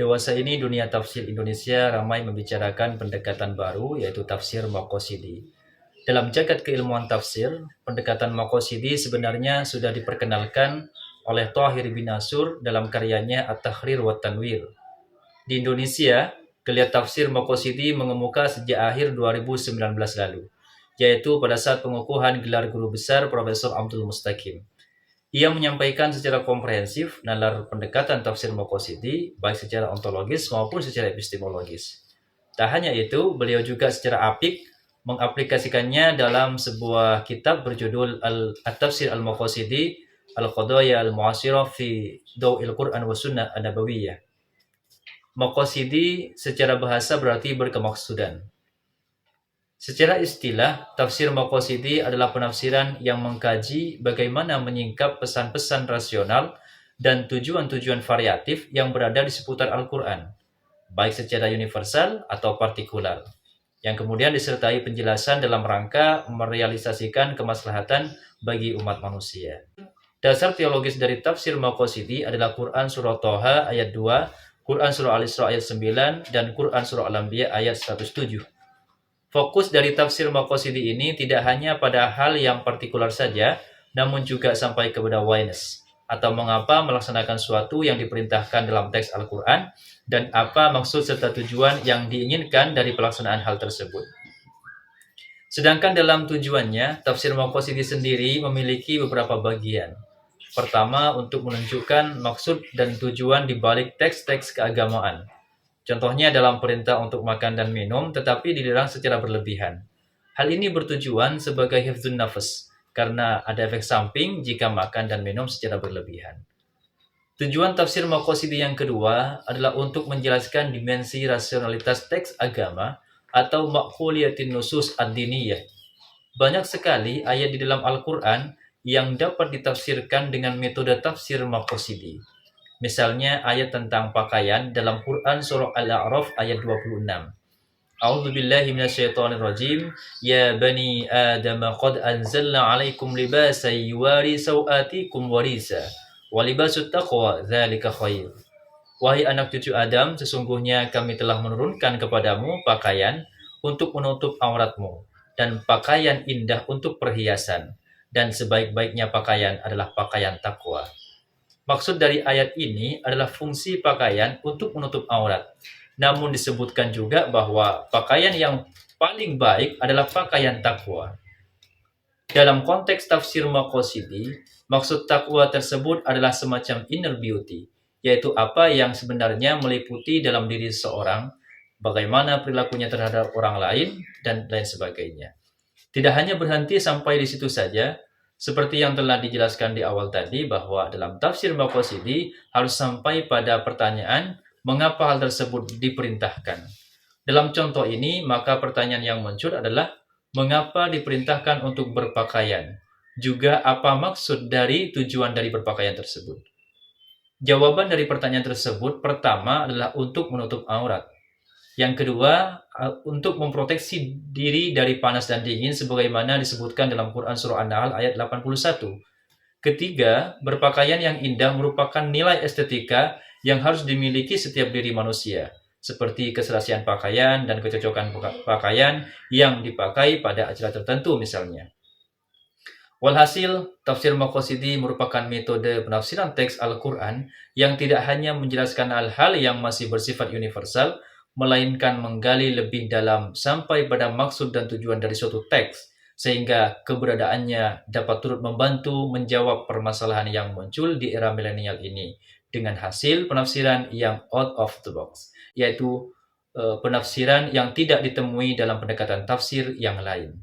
Dewasa ini dunia tafsir Indonesia ramai membicarakan pendekatan baru yaitu tafsir Maqasidhi. Dalam jagat keilmuan tafsir, pendekatan Maqasidhi sebenarnya sudah diperkenalkan oleh Thahir bin Nasur dalam karyanya At-Tahrir wa Tanwir. Di Indonesia, geliat tafsir Maqasidhi mengemuka sejak akhir 2019 lalu, yaitu pada saat pengukuhan gelar guru besar Profesor Abdul Mustaqim. Ia menyampaikan secara komprehensif nalar pendekatan tafsir Maqasidhi baik secara ontologis maupun secara epistemologis. Tak hanya itu, beliau juga secara apik mengaplikasikannya dalam sebuah kitab berjudul At-Tafsir Al-Maqasidhi Al-Qadaya Al-Mu'asirah fi Daw'il Quran wa Sunnah An-Nabawiyah. Maqasidhi secara bahasa berarti berkemaksudan. Secara istilah, tafsir Maqasidhi adalah penafsiran yang mengkaji bagaimana menyingkap pesan-pesan rasional dan tujuan-tujuan variatif yang berada di seputar Al-Quran, baik secara universal atau partikular, yang kemudian disertai penjelasan dalam rangka merealisasikan kemaslahatan bagi umat manusia. Dasar teologis dari tafsir Maqasidhi adalah Quran Surah Thaha ayat 2, Quran Surah Al-Isra ayat 9, dan Quran Surah Al-Anbiya ayat 107. Fokus dari tafsir Maqasidhi ini tidak hanya pada hal yang partikular saja, namun juga sampai kepada whyness, atau mengapa melaksanakan suatu yang diperintahkan dalam teks Al-Quran, dan apa maksud serta tujuan yang diinginkan dari pelaksanaan hal tersebut. Sedangkan dalam tujuannya, tafsir Maqasidhi sendiri memiliki beberapa bagian. Pertama, untuk menunjukkan maksud dan tujuan di balik teks-teks keagamaan. Contohnya dalam perintah untuk makan dan minum, tetapi dilarang secara berlebihan. Hal ini bertujuan sebagai hifdzun nafas, karena ada efek samping jika makan dan minum secara berlebihan. Tujuan tafsir Maqasidhi yang kedua adalah untuk menjelaskan dimensi rasionalitas teks agama atau ma'quliyatin nusus ad-diniyah. Banyak sekali ayat di dalam Al-Quran yang dapat ditafsirkan dengan metode tafsir Maqasidhi. Misalnya ayat tentang pakaian dalam Quran Surah Al-A'raf ayat 26. A'udzu billahi minasyaitonir rajim. Ya bani Adam qad anzalna 'alaikum libasan yuwari sawatikum warisa. Wa libasut taqwa dzalika khair. Wahai anak cucu Adam, sesungguhnya kami telah menurunkan kepadamu pakaian untuk menutup auratmu dan pakaian indah untuk perhiasan, dan sebaik-baiknya pakaian adalah pakaian takwa. Maksud dari ayat ini adalah fungsi pakaian untuk menutup aurat. Namun disebutkan juga bahwa pakaian yang paling baik adalah pakaian takwa. Dalam konteks tafsir Maqasidhi, maksud takwa tersebut adalah semacam inner beauty, yaitu apa yang sebenarnya meliputi dalam diri seseorang, bagaimana perilakunya terhadap orang lain, dan lain sebagainya. Tidak hanya berhenti sampai di situ saja, seperti yang telah dijelaskan di awal tadi bahwa dalam tafsir Maqasidhi harus sampai pada pertanyaan mengapa hal tersebut diperintahkan. Dalam contoh ini, maka pertanyaan yang muncul adalah mengapa diperintahkan untuk berpakaian? Juga apa maksud dari tujuan dari berpakaian tersebut? Jawaban dari pertanyaan tersebut pertama adalah untuk menutup aurat. Yang kedua, untuk memproteksi diri dari panas dan dingin sebagaimana disebutkan dalam Quran Surah An-Nahl ayat 81. Ketiga, berpakaian yang indah merupakan nilai estetika yang harus dimiliki setiap diri manusia, seperti keserasian pakaian dan kecocokan pakaian yang dipakai pada acara tertentu misalnya. Walhasil, tafsir Maqasidhi merupakan metode penafsiran teks Al-Quran yang tidak hanya menjelaskan hal-hal yang masih bersifat universal, melainkan menggali lebih dalam sampai pada maksud dan tujuan dari suatu teks, sehingga keberadaannya dapat turut membantu menjawab permasalahan yang muncul di era milenial ini dengan hasil penafsiran yang out of the box, yaitu penafsiran yang tidak ditemui dalam pendekatan tafsir yang lain.